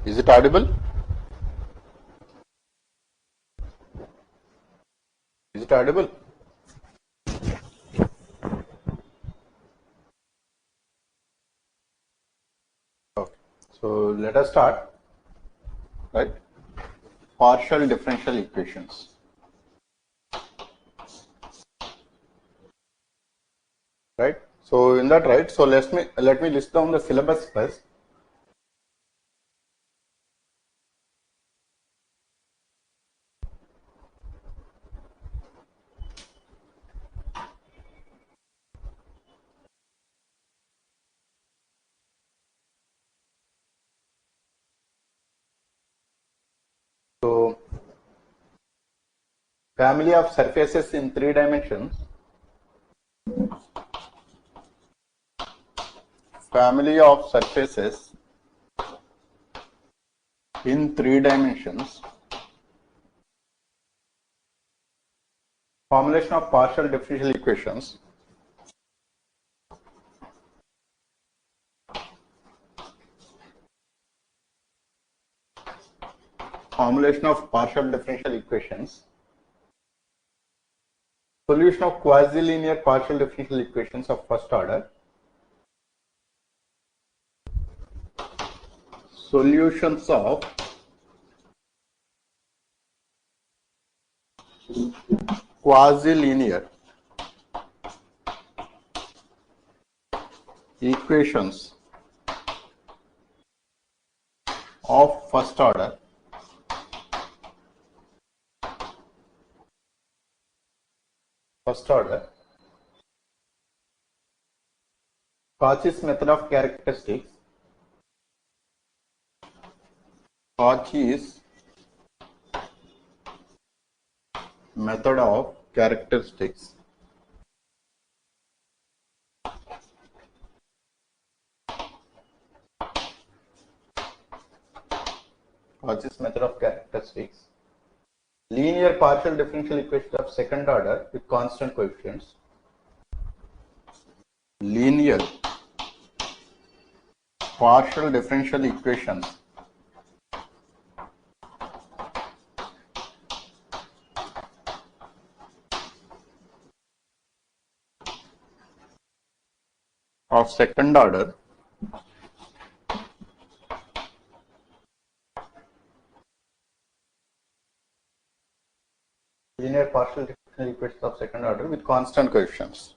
Is it audible? Is it audible? Okay. So let us start. Right? Partial differential equations. Right? So in that, right? So let me list down the syllabus first. So family of surfaces in 3 dimensions. Family of surfaces in 3 dimensions. Formulation of partial differential equations. Formulation of partial differential equations. Solution of quasi-linear partial differential equations of first order. Solutions of quasi-linear equations of first order. Cauchy's method of characteristics. Cauchy's method of characteristics. Cauchy's method of characteristics. Linear partial differential equations of second order with constant coefficients. Linear partial differential equations of second order linear partial differential equations of second order with constant coefficients.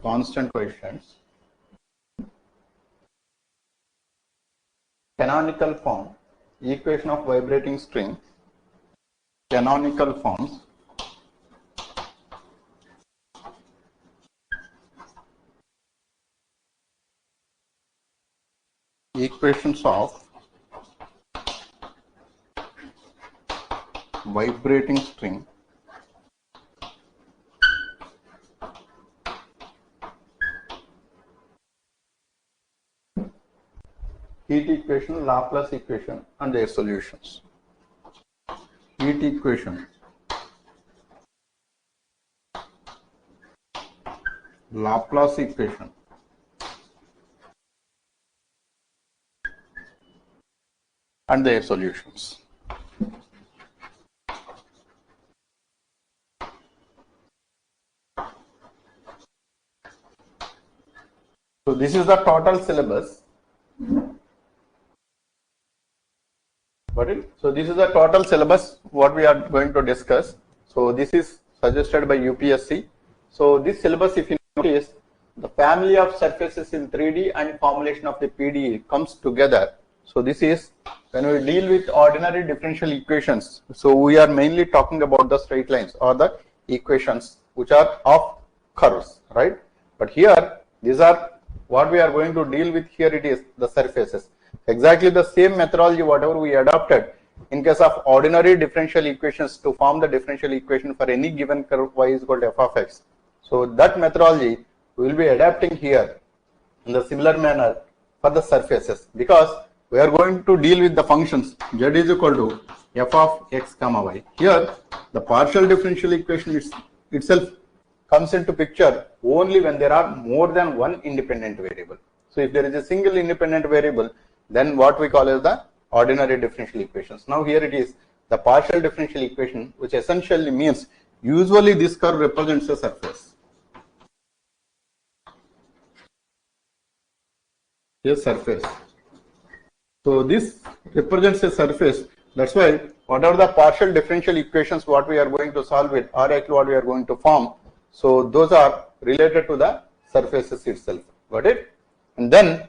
Constant coefficients. Canonical form. Equation of vibrating string. Canonical forms. Equations of vibrating string. Heat equation, Laplace equation and their solutions. Heat equation, Laplace equation and their solutions. So this is the total syllabus. So this is the total syllabus what we are going to discuss. So this is suggested by UPSC. So this syllabus, if you notice, the family of surfaces in 3D and formulation of the PDE comes together. So this is when we deal with ordinary differential equations. So we are mainly talking about the straight lines or the equations which are of curves, right? But here these are what we are going to deal with. Here it is the surfaces. Exactly the same methodology whatever we adopted in case of ordinary differential equations to form the differential equation for any given curve y is equal to f of x. So that methodology we will be adapting here in the similar manner for the surfaces, because we are going to deal with the functions z is equal to f of x comma y. Here the partial differential equation itself comes into picture only when there are more than one independent variable. So if there is a single independent variable, then what we call as the ordinary differential equations. Now here it is the partial differential equation, which essentially means usually this curve represents a surface. A surface. So this represents a surface. That's why whatever the partial differential equations what we are going to solve it, or actually what we are going to form, so those are related to the surfaces itself. Got it? And then,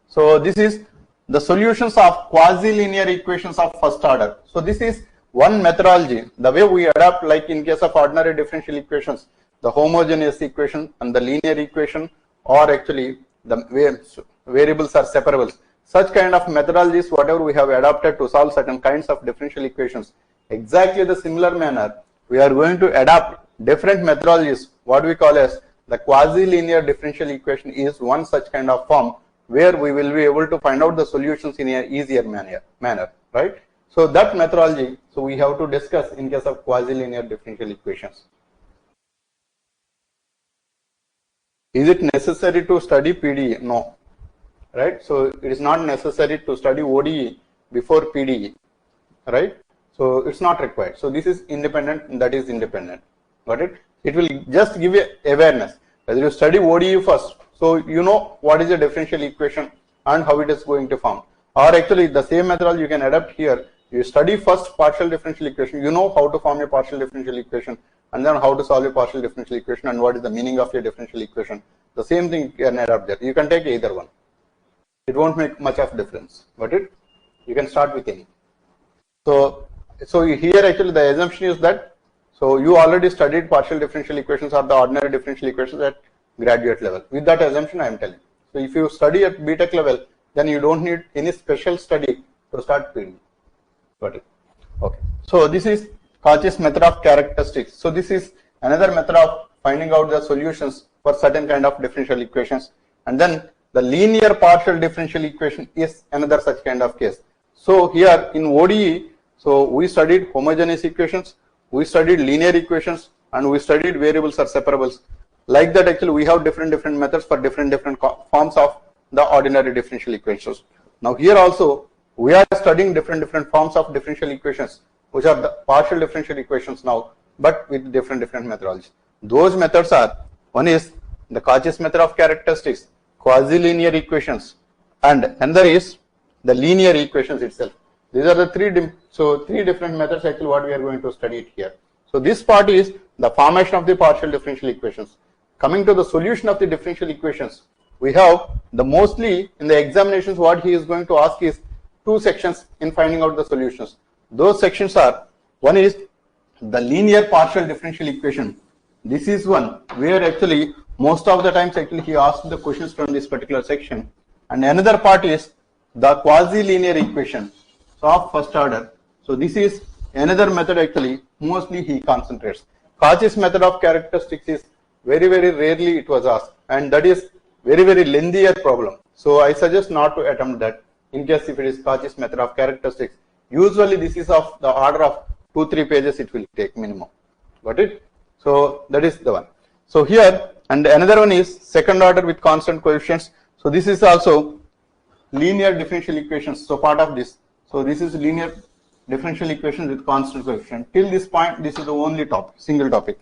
so this is the solutions of quasi-linear equations of first order. So this is one methodology. The way we adapt, like in case of ordinary differential equations, the homogeneous equation and the linear equation, or actually the variables are separables. Such kind of methodologies, whatever we have adopted to solve certain kinds of differential equations, exactly the similar manner, we are going to adapt different methodologies. What we call as the quasi-linear differential equation is one such kind of form where we will be able to find out the solutions in an easier manner, right? So that methodology, so we have to discuss in case of quasi-linear differential equations. Is it necessary to study PDE? No. Right? So it is not necessary to study ODE before PDE, right? So it's not required. So this is independent, that is independent. Got it? It will just give you awareness. Whether you study ODE first, so you know what is a differential equation and how it is going to form. Or actually the same method you can adapt here. You study first partial differential equation, you know how to form a partial differential equation, and then how to solve a partial differential equation and what is the meaning of a differential equation. The same thing you can adapt there. You can take either one. It won't make much of difference. Got it? You can start with any. So here actually the assumption is that, so you already studied partial differential equations or the ordinary differential equations at graduate level. With that assumption I am telling. So if you study at BTech level, then you don't need any special study to start PDE. Got it? Okay. So this is Cauchy's method of characteristics. So this is another method of finding out the solutions for certain kind of differential equations. And then the linear partial differential equation is another such kind of case. So here in ODE, so we studied homogeneous equations, we studied linear equations, and we studied variables or separables. Like that, actually, we have different methods for different forms of the ordinary differential equations. Now here also, we are studying different forms of differential equations, which are the partial differential equations now, but with different methodologies. Those methods are, one is the Cauchy's method of characteristics, quasi-linear equations, and another is the linear equations itself. These are the three different methods actually what we are going to study it here. So this part is the formation of the partial differential equations. Coming to the solution of the differential equations, we have the mostly in the examinations what he is going to ask is two sections in finding out the solutions. Those sections are, one is the linear partial differential equation. This is one where actually most of the times actually he asks the questions from this particular section. And another part is the quasi-linear equation of first order. So this is another method actually mostly he concentrates. Cauchy's method of characteristics is very rarely it was asked, and that is very lengthier problem. So I suggest not to attempt that in case if it is Cauchy's method of characteristics. Usually this is of the order of 2-3 pages it will take minimum. Got it? So that is the one. So here, and another one is second order with constant coefficients. So this is also linear differential equations. So part of this. So this is linear differential equations with constant coefficient. Till this point, this is the only topic, single topic.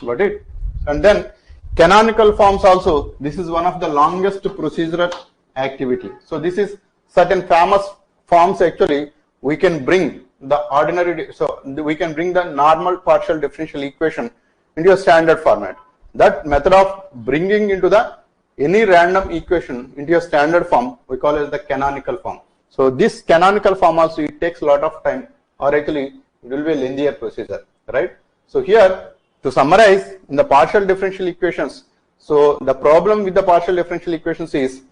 Got it? And then canonical forms also. This is one of the longest procedural activity. So this is certain famous forms actually we can bring the ordinary. So we can bring the normal partial differential equation into a standard format. That method of bringing into the any random equation into a standard form we call it as the canonical form. So this canonical form also it takes a lot of time, or actually it will be a linear procedure, right? So here to summarize in the partial differential equations, so the problem with the partial differential equations is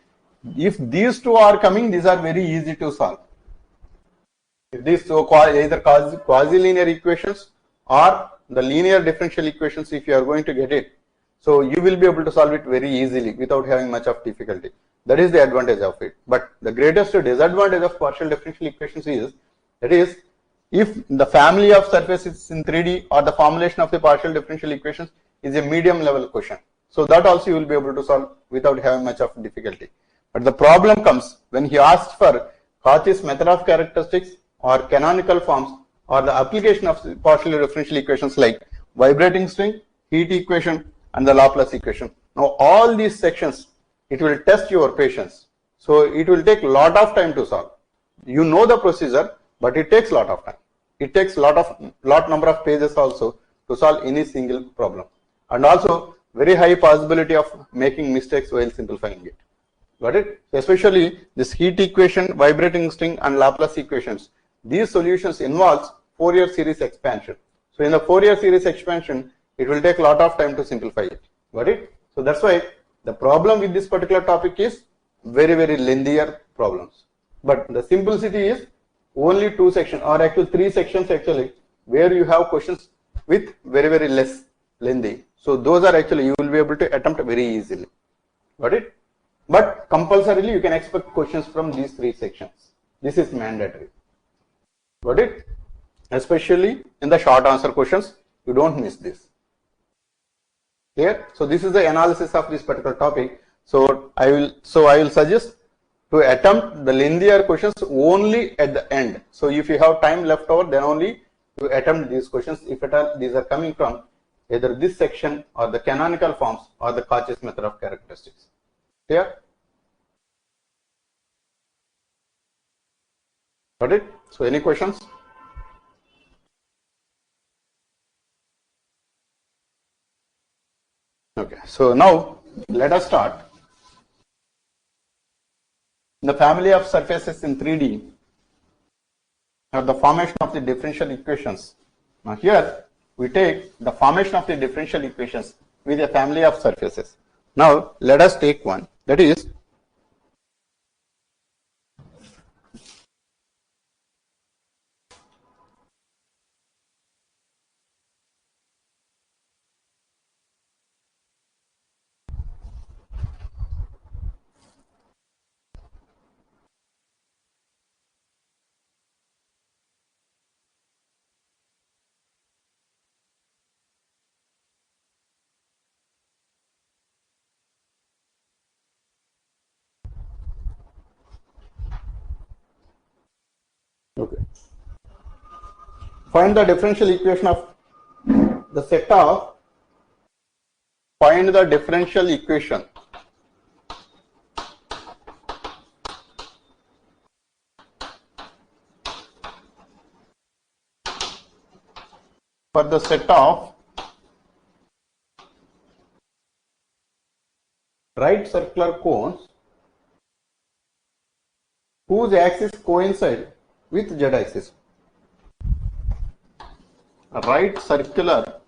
if these two are coming, these are very easy to solve. If these so either quasi-linear equations or the linear differential equations, if you are going to get it, so you will be able to solve it very easily without having much of difficulty. That is the advantage of it. But the greatest disadvantage of partial differential equations is, that is, if the family of surfaces in 3D or the formulation of the partial differential equations is a medium level question. So that also you will be able to solve without having much of difficulty. But the problem comes when he asks for Cauchy's method of characteristics or canonical forms or the application of partial differential equations like vibrating string, heat equation and the Laplace equation. Now all these sections, it will test your patience. So it will take a lot of time to solve. You know the procedure, but it takes a lot of time. It takes lot number of pages also to solve any single problem. And also very high possibility of making mistakes while simplifying it. Got it? Especially this heat equation, vibrating string and Laplace equations. These solutions involves Fourier series expansion. So in the Fourier series expansion, it will take a lot of time to simplify it. Got it? So that's why the problem with this particular topic is very lengthier problems. But the simplicity is only 2 sections or actually 3 sections actually where you have questions with very less lengthy. So those are actually you will be able to attempt very easily. Got it? But compulsorily you can expect questions from these 3 sections. This is mandatory. Got it? Especially in the short answer questions, you don't miss this. Clear? So this is the analysis of this particular topic. So I will suggest to attempt the linear questions only at the end. So if you have time left over, then only you attempt these questions if at all these are coming from either this section or the canonical forms or the Cauchy's method of characteristics. Clear? Got it? So any questions? Okay, so now let us start. The family of surfaces in 3D are the formation of the differential equations. Now here we take the formation of the differential equations with a family of surfaces. Now let us take one, that is okay. Find the differential equation of the set of find the differential equation for the set of right circular cones whose axis coincide with z axis. Right circular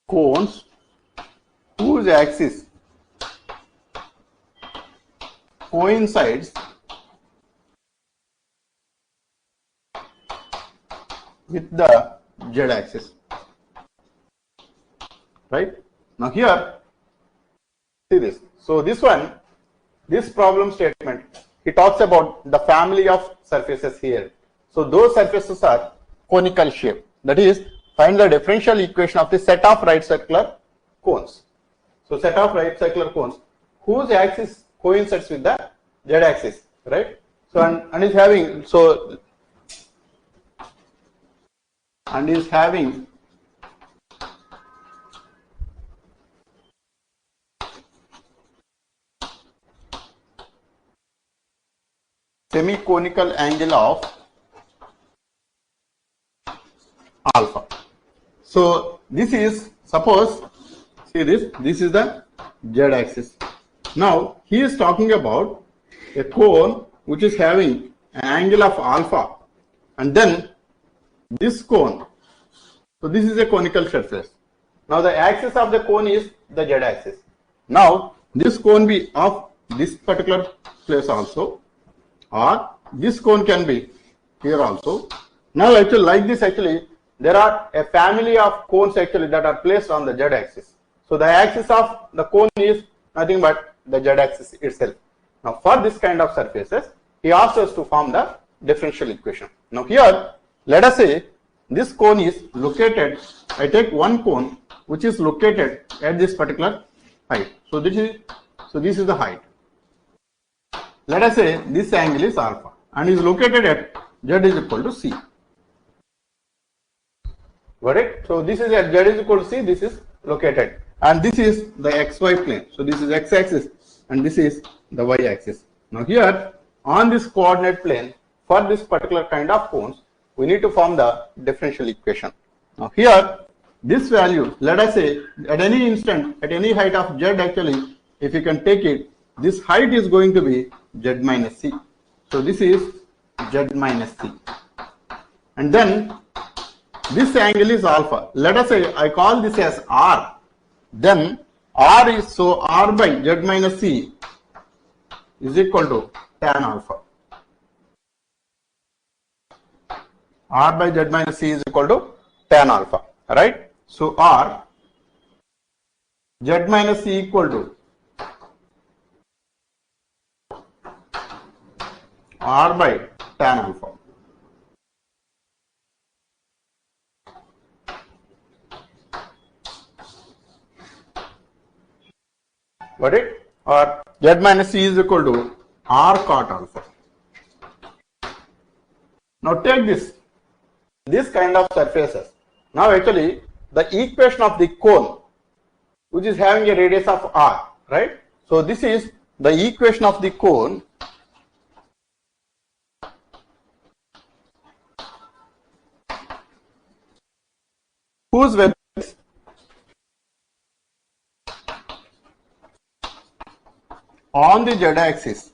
cones whose axis coincides with the z axis. Right? Now here, see this. So this one, this problem statement, it talks about the family of surfaces here. So those surfaces are conical shape. That is, find the differential equation of the set of right circular cones. So set of right circular cones whose axis coincides with the z axis, right? So and is having semi-conical angle of alpha. So this is, suppose, see this is the z axis. Now he is talking about a cone which is having an angle of alpha, and then this cone. So this is a conical surface. Now the axis of the cone is the z axis. Now this cone be of this particular place also, or this cone can be here also. Now actually like this, actually there are a family of cones actually that are placed on the z axis. So the axis of the cone is nothing but the z-axis itself. Now for this kind of surfaces, he asks us to form the differential equation. Now here, let us say this cone is located, I take one cone which is located at this particular height. So this is the height. Let us say this angle is alpha and is located at z is equal to c. Got it? So this is at z is equal to c, this is located, and this is the xy plane. So this is x-axis and this is the y-axis. Now here on this coordinate plane, for this particular kind of cones, we need to form the differential equation. Now here, this value, let us say at any instant, at any height of z, actually, if you can take it, this height is going to be z minus c. So this is z minus c. And then this angle is alpha. Let us say I call this as r. Then r is, so r by z minus c is equal to tan alpha. R by z minus c is equal to tan alpha. Right? So r z minus c equal to r by tan alpha. Got it? Or z minus c is equal to r cot alpha. Now take this kind of surfaces. Now actually the equation of the cone, which is having a radius of r, right? So this is the equation of the cone whose value is on the z-axis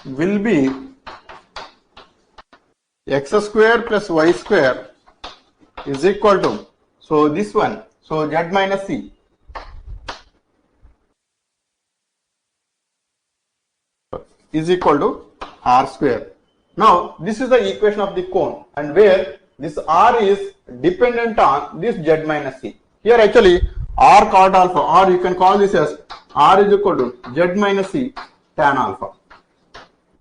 will be x square plus y square is equal to, so this one, so z minus c is equal to r square. Now this is the equation of the cone, and where this r is dependent on this z minus c. Here actually r cot alpha, or you can call this as r is equal to z minus c tan alpha.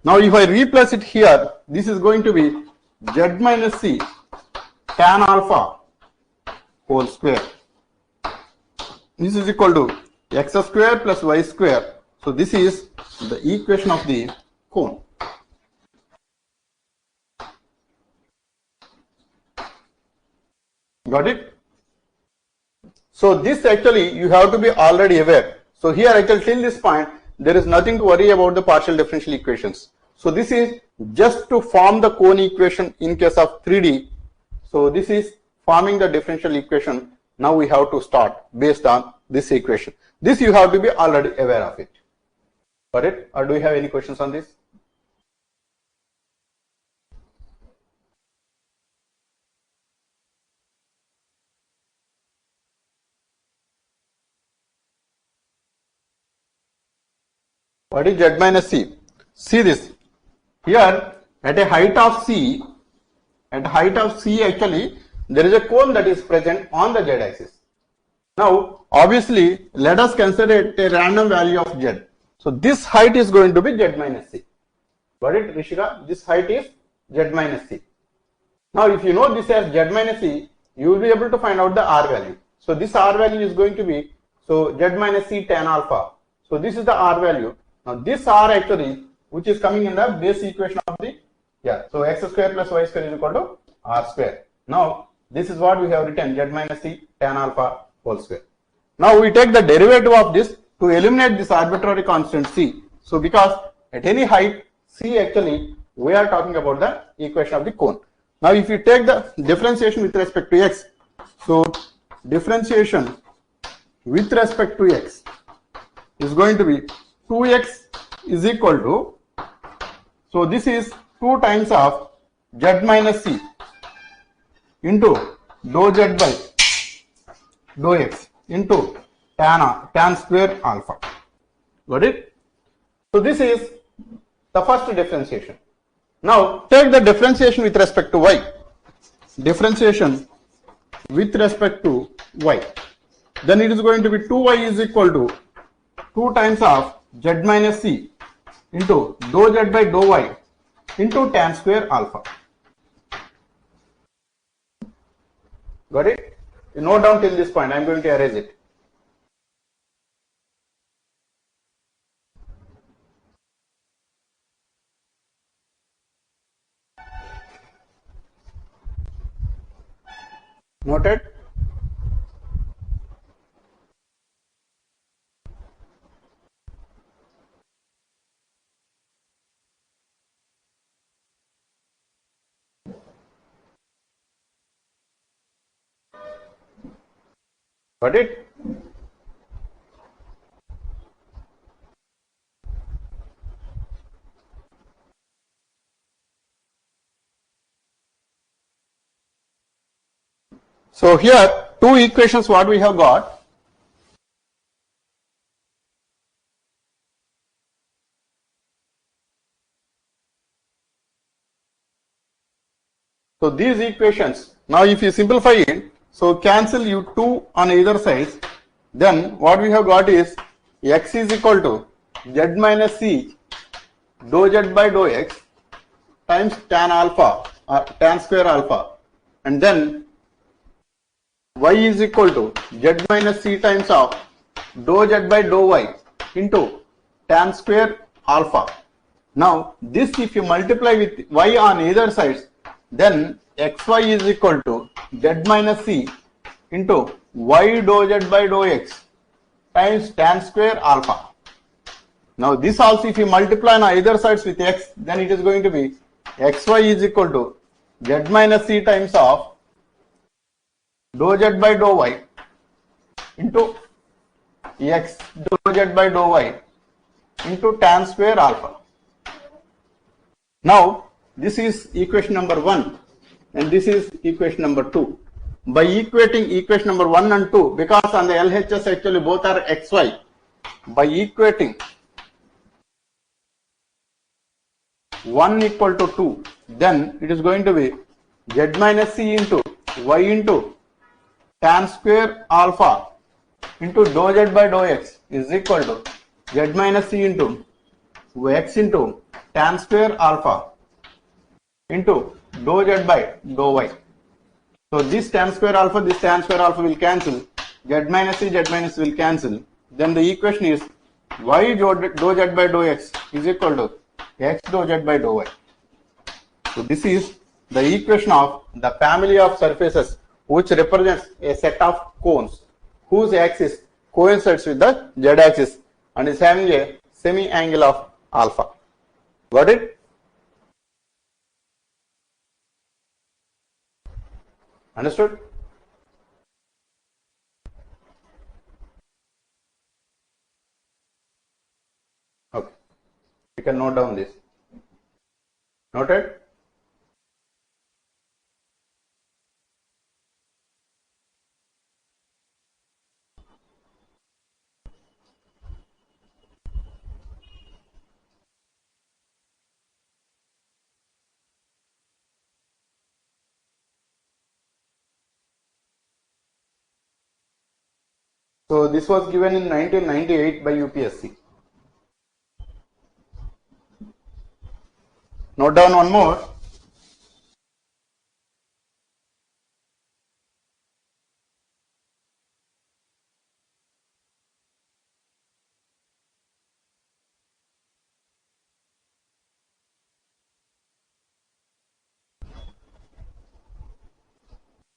Now if I replace it here, this is going to be z minus c tan alpha whole square. This is equal to x square plus y square. So this is the equation of the cone. Got it? So this actually you have to be already aware. So here actually till this point there is nothing to worry about the partial differential equations. So this is just to form the cone equation in case of 3D. So this is forming the differential equation. Now we have to start based on this equation. This you have to be already aware of it. Got it? Or do you have any questions on this? What is z minus c? See this. Here at a height of c, actually there is a cone that is present on the z-axis. Now obviously let us consider a random value of z. So this height is going to be z minus c. Got it, Rishika? This height is z minus c. Now if you know this as z minus c, you will be able to find out the r value. So this r value is going to be, so z minus c tan alpha. So this is the r value. Now this r actually, which is coming in the base equation of the, so x square plus y square is equal to r square. Now this is what we have written, z minus c tan alpha whole square. Now we take the derivative of this to eliminate this arbitrary constant c. So because at any height c, actually we are talking about the equation of the cone. Now if you take the differentiation with respect to x, so differentiation with respect to x is going to be 2x is equal to, so this is 2 times of z minus c into dou z by dou x into tan square alpha. Got it? So this is the first differentiation. Now take the differentiation with respect to y. Differentiation with respect to y. then it is going to be 2y is equal to 2 times of z minus c into dou z by dou y into tan square alpha. Got it? You note down till this point. I am going to erase it. Noted? Got it? So here two equations what we have got. So these equations, now if you simplify it, so cancel you 2 on either side, then what we have got is x is equal to z minus c dou z by dou x times tan alpha or tan square alpha, and then y is equal to z minus c times of dou z by dou y into tan square alpha. Now this if you multiply with y on either sides, then xy is equal to z minus c into y dou z by dou x times tan square alpha. Now this also if you multiply on either sides with x, then it is going to be xy is equal to z minus c times of dou z by dou y into x dou z by dou y into tan square alpha. Now this is equation number 1 and this is equation number 2. By equating equation number 1 and 2, because on the LHS actually both are xy, by equating 1 equal to 2, then it is going to be z minus c into y into tan square alpha into dou z by dou x is equal to z minus c into x into tan square alpha into dou z by dou y. So this tan square alpha will cancel, z minus c will cancel. Then the equation is y dou z by dou x is equal to x dou z by dou y. So this is the equation of the family of surfaces which represents a set of cones whose axis coincides with the z axis and is having a semi angle of alpha. Got it? Understood? Okay. You can note down this. Noted? So this was given in 1998 by UPSC. Note down one more.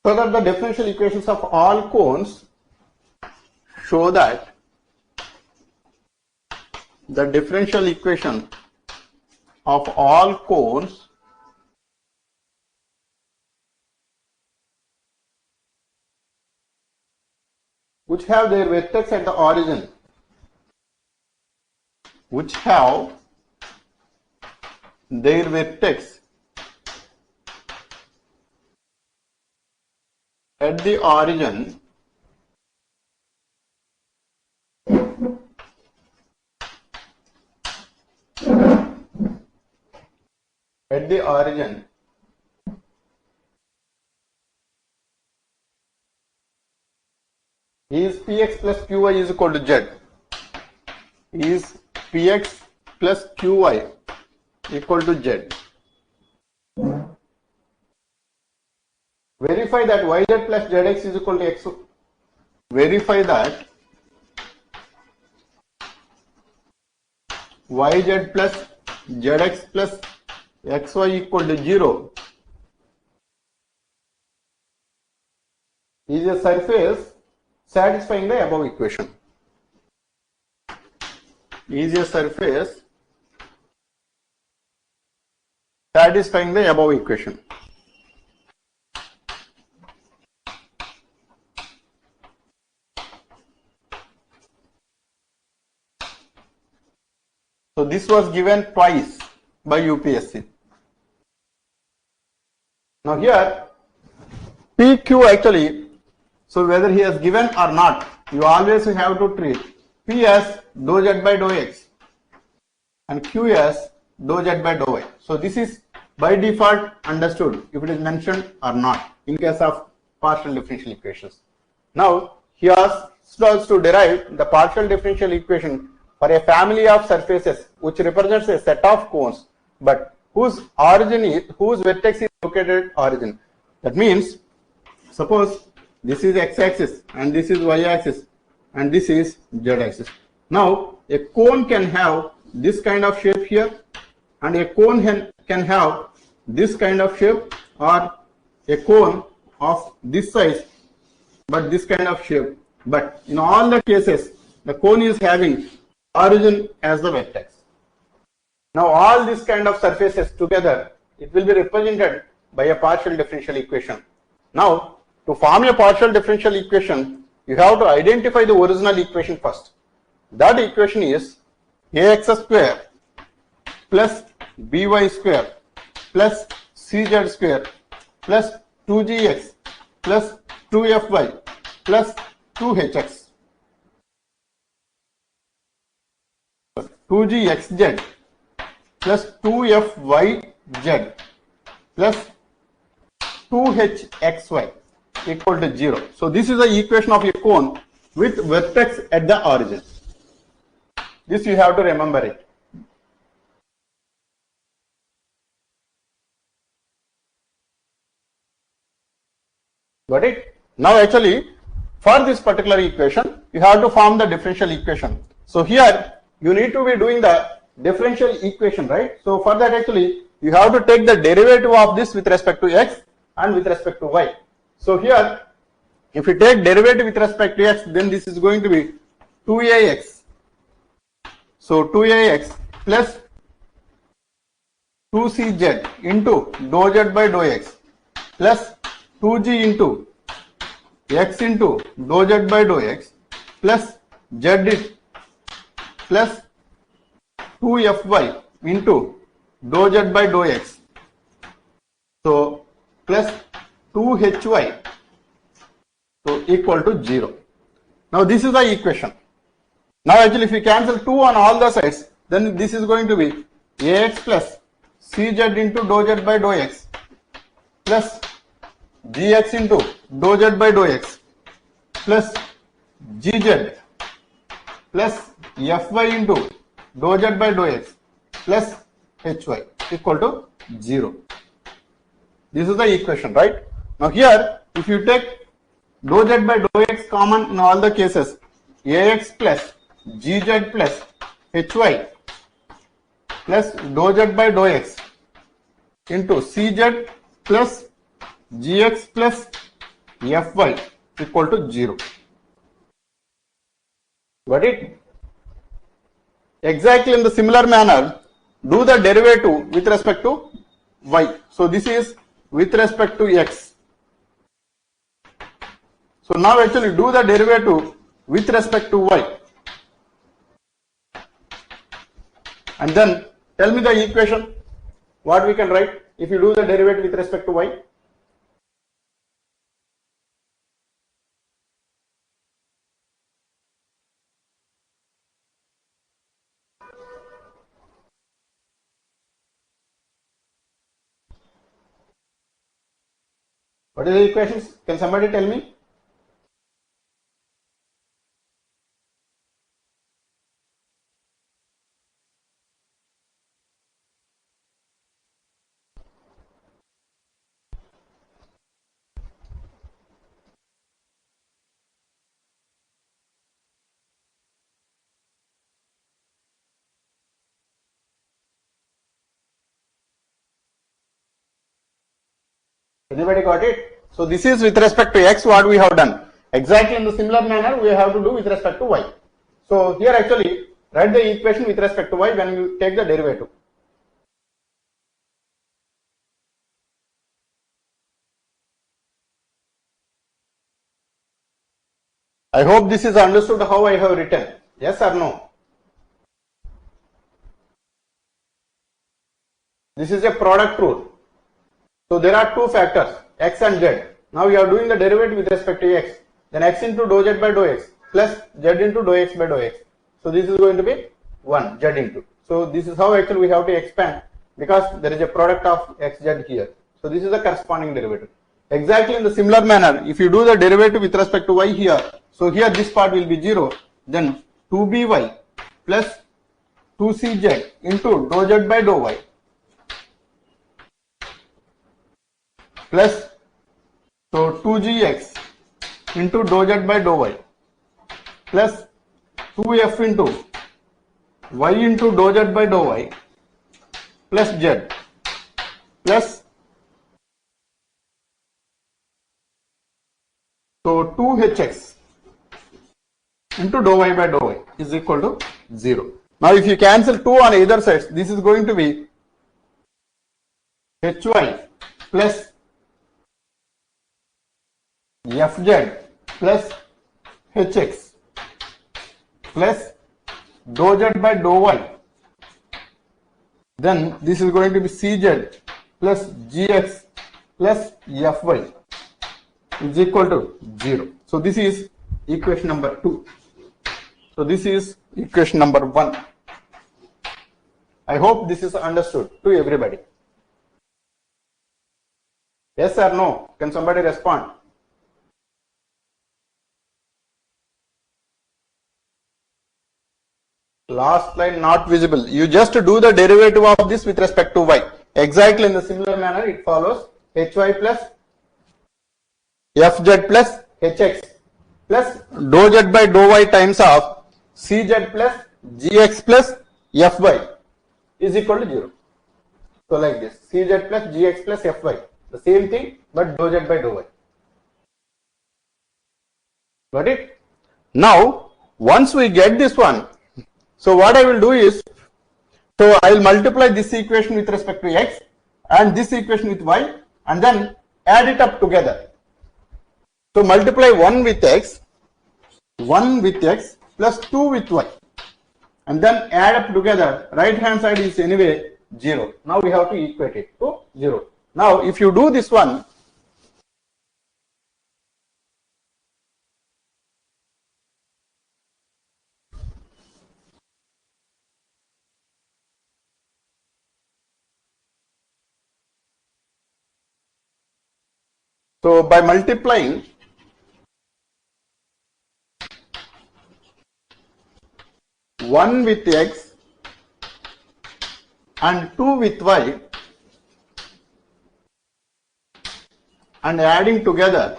So that the differential equations of all cones show that the differential equation of all cones which have their vertex at the origin, which have their vertex at the origin is Px plus Qy is equal to Z. Is Px plus Qy equal to Z. Verify that Yz plus Zx is equal to X. Verify that Yz plus Zx plus Xy equal to 0 is a surface satisfying the above equation. Is a surface satisfying the above equation. So this was given twice by UPSC. Now here PQ actually, so whether he has given or not, you always have to treat P as dou Z by dou X and Q as dou Z by dou Y. So this is by default understood if it is mentioned or not in case of partial differential equations. Now he asks us to derive the partial differential equation for a family of surfaces which represents a set of cones but whose vertex is located at origin. That means suppose this is x-axis and this is y-axis and this is z-axis. Now a cone can have this kind of shape here and a cone can have this kind of shape or a cone of this size but this kind of shape. But in all the cases the cone is having origin as the vertex. Now all these kind of surfaces together, it will be represented by a partial differential equation. Now to form a partial differential equation, you have to identify the original equation first. That equation is ax square plus by square plus cz square plus 2gx plus 2fy plus 2hx. 2gxz plus 2fyz plus 2hxy equal to 0. So this is the equation of a cone with vertex at the origin. This you have to remember it. Got it? Now actually for this particular equation you have to form the differential equation. So here you need to be doing the differential equation, right? So for that actually you have to take the derivative of this with respect to x and with respect to y. So here if you take derivative with respect to x, then this is going to be 2ax. So 2ax plus 2cz into dou z by dou x plus 2g into x into dou z by dou x plus z plus 2fy into dou z by dou x. So plus 2hy. So equal to 0. Now this is the equation. Now actually if you cancel 2 on all the sides, then this is going to be ax plus cz into dou z by dou x plus gx into dou z by dou x plus gz plus fy into dou z by dou x plus hy equal to 0. This is the equation, right? Now here if you take dou z by dou x common in all the cases, ax plus gz plus hy plus dou z by dou x into cz plus gx plus fy equal to 0. Got it? Exactly in the similar manner, do the derivative with respect to y. So this is with respect to x. So now actually do the derivative with respect to y. And then tell me the equation, what we can write if you do the derivative with respect to y. What is the equations? Can somebody tell me? Anybody got it? So this is with respect to x what we have done. Exactly in the similar manner we have to do with respect to y. So here actually write the equation with respect to y when you take the derivative. I hope this is understood how I have written. Yes or no? This is a product rule. So there are two factors, x and z. Now we are doing the derivative with respect to x. Then x into dou z by dou x plus z into dou x by dou x. So this is going to be 1 z into. So this is how actually we have to expand because there is a product of x z here. So this is the corresponding derivative. Exactly in the similar manner, if you do the derivative with respect to y here, so here this part will be 0, then 2by plus 2cz into dou z by dou y plus so 2gx into dou z by dou y plus 2f into y into dou z by dou y plus z plus so 2hx into dou y by dou y is equal to 0. Now if you cancel 2 on either sides, this is going to be hy plus fz plus hx plus dou z by dou y. Then this is going to be cz plus gx plus fy is equal to 0. So this is equation number 2. So this is equation number 1. I hope this is understood to everybody. Yes or no? Can somebody respond? Last line not visible. You just do the derivative of this with respect to y. Exactly in the similar manner it follows hy plus fz plus hx plus dou z by dou y times of cz plus gx plus fy is equal to 0. So like this, cz plus gx plus fy, the same thing but dou z by dou y. Got it? Now once we get this one, so what I will do is, so I will multiply this equation with respect to x and this equation with y and then add it up together. So multiply 1 with x plus 2 with y and then add up together. Right hand side is anyway 0. Now we have to equate it to 0. Now if you do this one, so by multiplying 1 with x and 2 with y and adding together,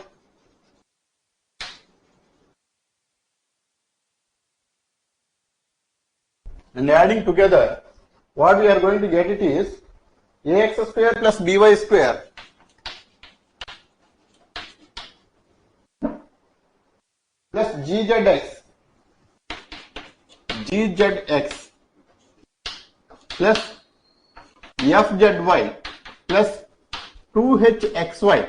what we are going to get it is ax square plus by square plus gzx plus fzy plus 2hxy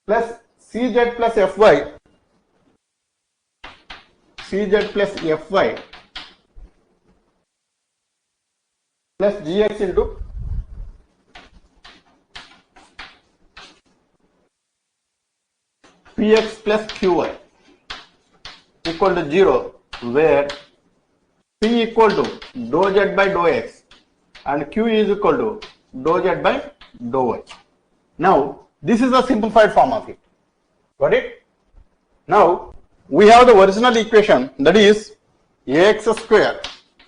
plus cz plus fy plus gx into px plus qy equal to 0, where p equal to dou z by dou x and q is equal to dou z by dou y. Now this is a simplified form of it. Got it? Now we have the original equation, that is ax square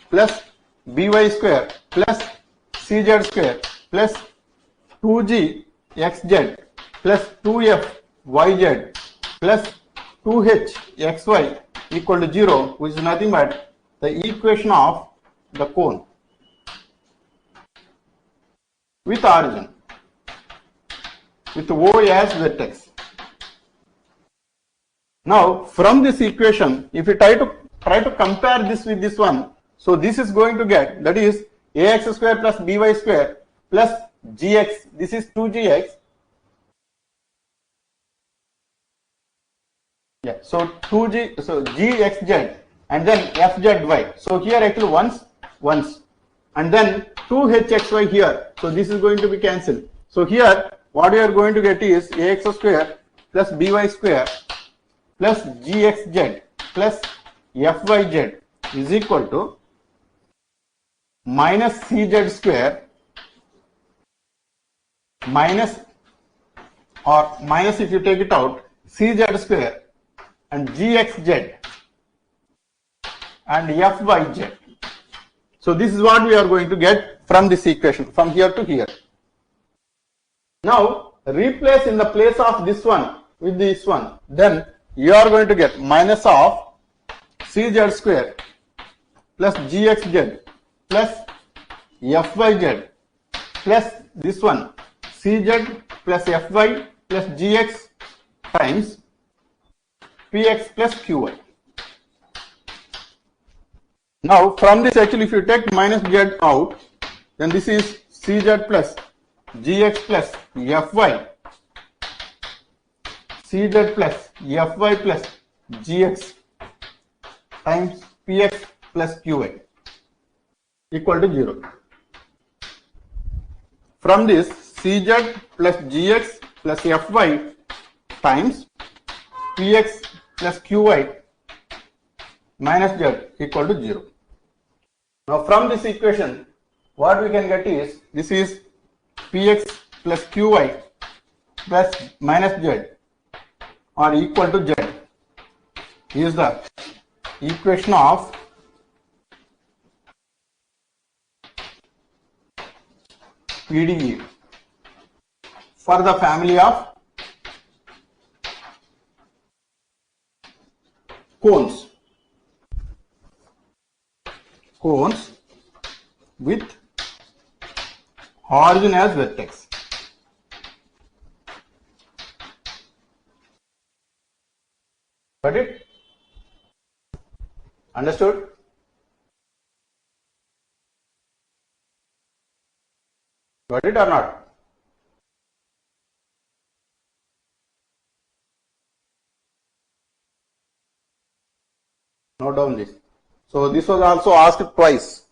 plus by square plus cz square plus 2g xz plus 2f yz plus 2h xy equal to 0, which is nothing but the equation of the cone. with origin, with O as vertex. Now from this equation, if you try to compare this with this one, so this is going to get, that is ax square plus by square plus gx, this is 2gx. Yeah, so 2g, so gxz and then fzy. So here actually once and then 2hxy here. So this is going to be cancelled. So here what we are going to get is ax square plus by square plus gxz plus fyz is equal to minus cz square minus, or minus if you take it out, cz square and gxz and fyz. So this is what we are going to get from this equation, from here to here. Now replace in the place of this one with this one, then you are going to get minus of cz square plus gxz plus fyz plus this one cz plus fy plus gx times px plus qy. Now from this actually if you take minus z out, then this is cz plus gx plus fy, cz plus fy plus gx times px plus qy equal to 0. From this cz plus gx plus fy times px plus qy minus z equal to 0. Now from this equation what we can get is, this is px plus qy plus minus z or equal to z is the equation of PDE for the family of cones with origin as vertex. Got it? Understood? Got it or not? Note down this. So this was also asked twice.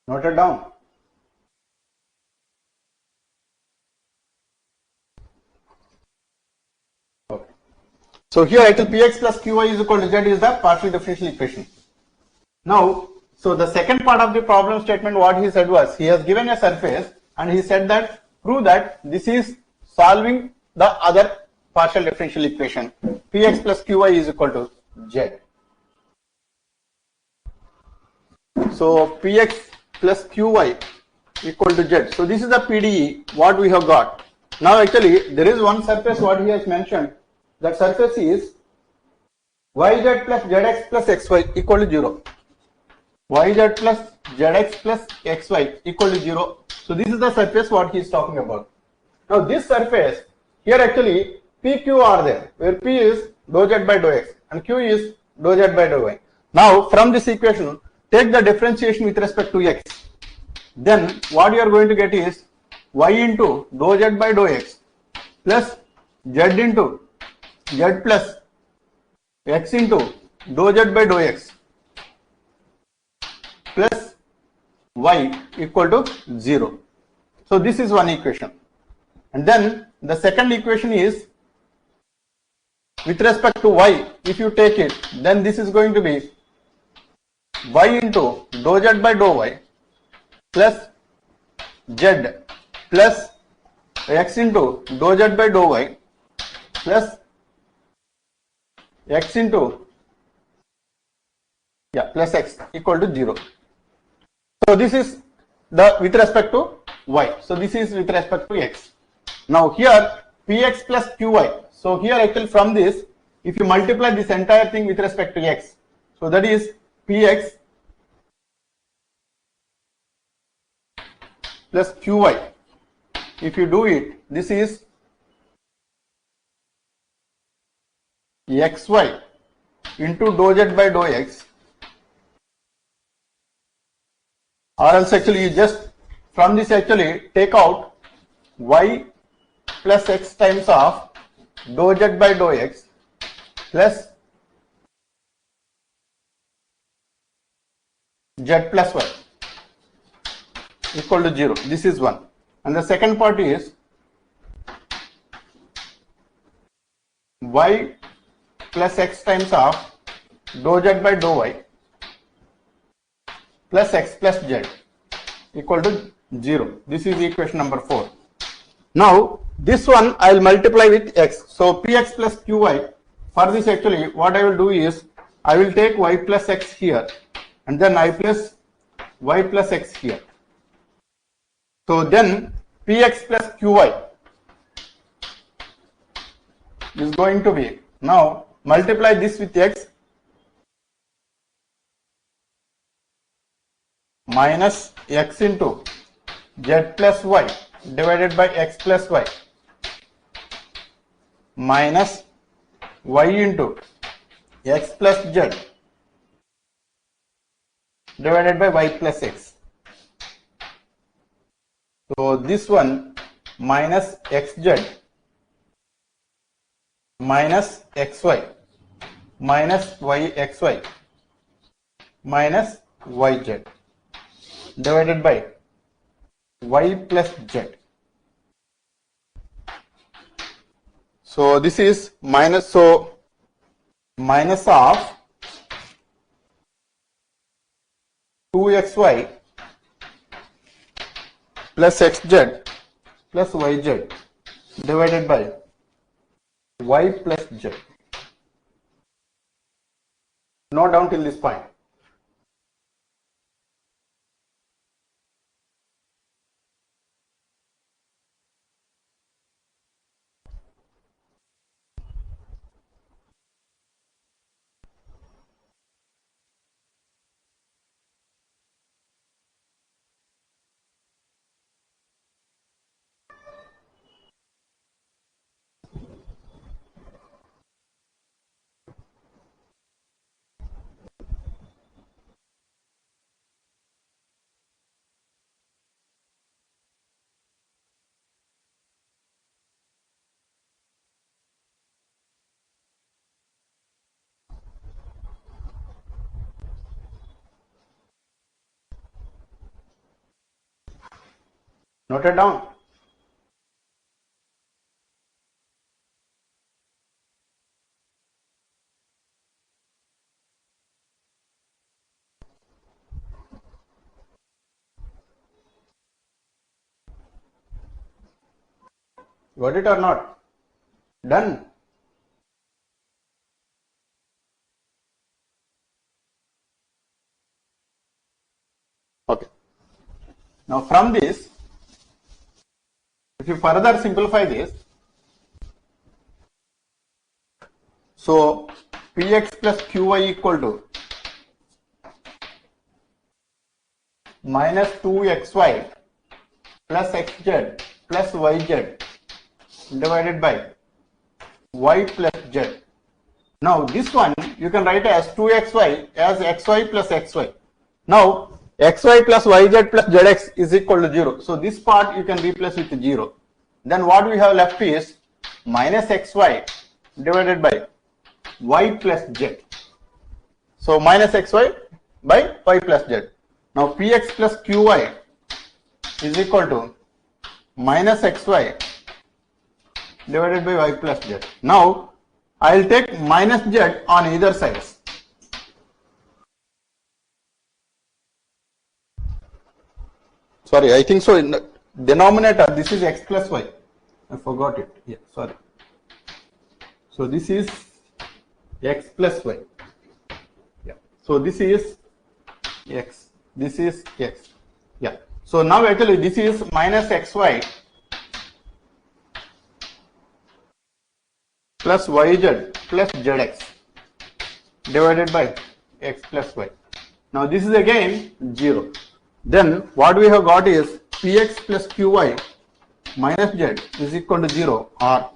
Noted down. Okay. So here actually px plus qy is equal to z is the partial differential equation. Now, so the second part of the problem statement, what he said was, he has given a surface and he said that prove that this is solving the other partial differential equation, px plus qy is equal to z. So px plus qy equal to z. So this is the PDE what we have got. Now actually there is one surface what he has mentioned. That surface is yz plus zx plus xy equal to 0. Yz plus zx plus xy equal to 0. So this is the surface what he is talking about. Now this surface here actually PQ are there, where P is dou z by dou x and Q is dou z by dou y. Now from this equation take the differentiation with respect to x. Then what you are going to get is y into dou z by dou x plus z into z plus x into dou z by dou x plus y equal to 0. So this is one equation. And then the second equation is with respect to y, if you take it, then this is going to be y into dou z by dou y plus z plus x into dou z by dou y plus x into plus x equal to 0. So this is the with respect to y. So this is with respect to x. Now here px plus qy. So here actually from this, if you multiply this entire thing with respect to x, so that is px plus qy. If you do it, this is xy into dou z by dou x, or else actually you just from this actually take out y plus x times of dou z by dou x plus z plus y equal to 0. This is one. And the second part is y plus x times of dou z by dou y plus x plus z equal to 0. This is equation number 4. Now this one I will multiply with x. So px plus qy, for this actually what I will do is I will take y plus x here and then I plus y plus x here. So then px plus qy is going to be, now multiply this with x minus x into z plus y divided by x plus y minus y into x plus z divided by y plus x. So this one minus xz minus xy minus yxy minus yz divided by y plus z. So this is minus, so minus of 2xy plus xz plus yz divided by y plus z. Note down till this point. Note it down. Got it or not? Done. Okay. Now from this, if you further simplify this, so px plus qy equal to minus 2xy plus xz plus yz divided by y plus z. Now this one you can write as 2xy as xy plus xy. Now xy plus yz plus zx is equal to 0. So this part you can replace with 0. Then what we have left is minus xy divided by y plus z. So minus xy by y plus z. Now px plus qy is equal to minus xy divided by y plus z. Now I will take minus z on either sides. Sorry, I think so in the denominator this is x plus y. I forgot it. Yeah, sorry. So this is x plus y. Yeah. So this is x. This is x. Yeah. So now actually this is minus xy plus yz plus zx divided by x plus y. Now this is again 0. Then what we have got is px plus qy minus z is equal to 0 or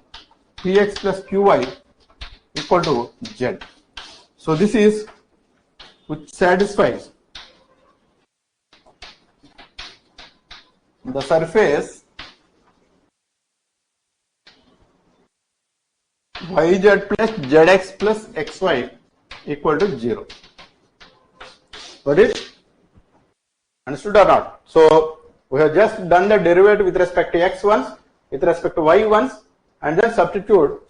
px plus qy equal to z. So this is which satisfies the surface yz plus zx plus xy equal to 0. Got it? Understood or not? So we have just done the derivative with respect to x once, with respect to y once, and then substitute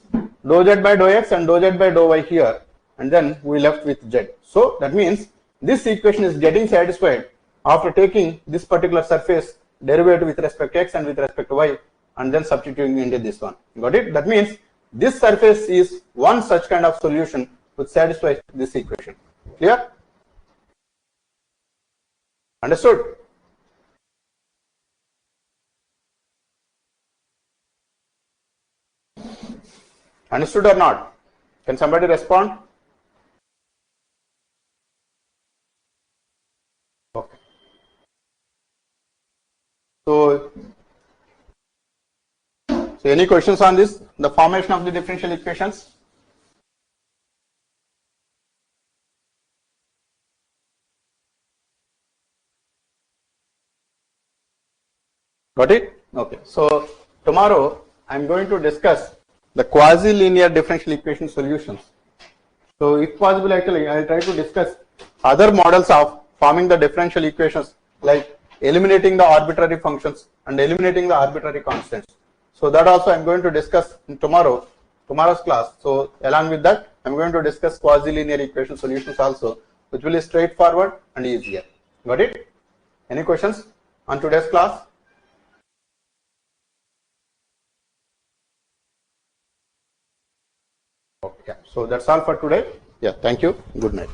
dou z by dou x and dou z by dou y here, and then we left with z. So that means this equation is getting satisfied after taking this particular surface derivative with respect to x and with respect to y, and then substituting into this one. Got it? That means this surface is one such kind of solution which satisfies this equation. Clear? Understood? Understood or not? Can somebody respond? Okay. So any questions on this? The formation of the differential equations? Got it? Okay. So tomorrow I am going to discuss the quasi-linear differential equation solutions. So if possible, actually I will try to discuss other models of forming the differential equations, like eliminating the arbitrary functions and eliminating the arbitrary constants. So that also I am going to discuss in tomorrow's class. So along with that, I am going to discuss quasi-linear equation solutions also, which will be straightforward and easier. Got it? Any questions on today's class? Okay, so that's all for today. Yeah, thank you. Good night.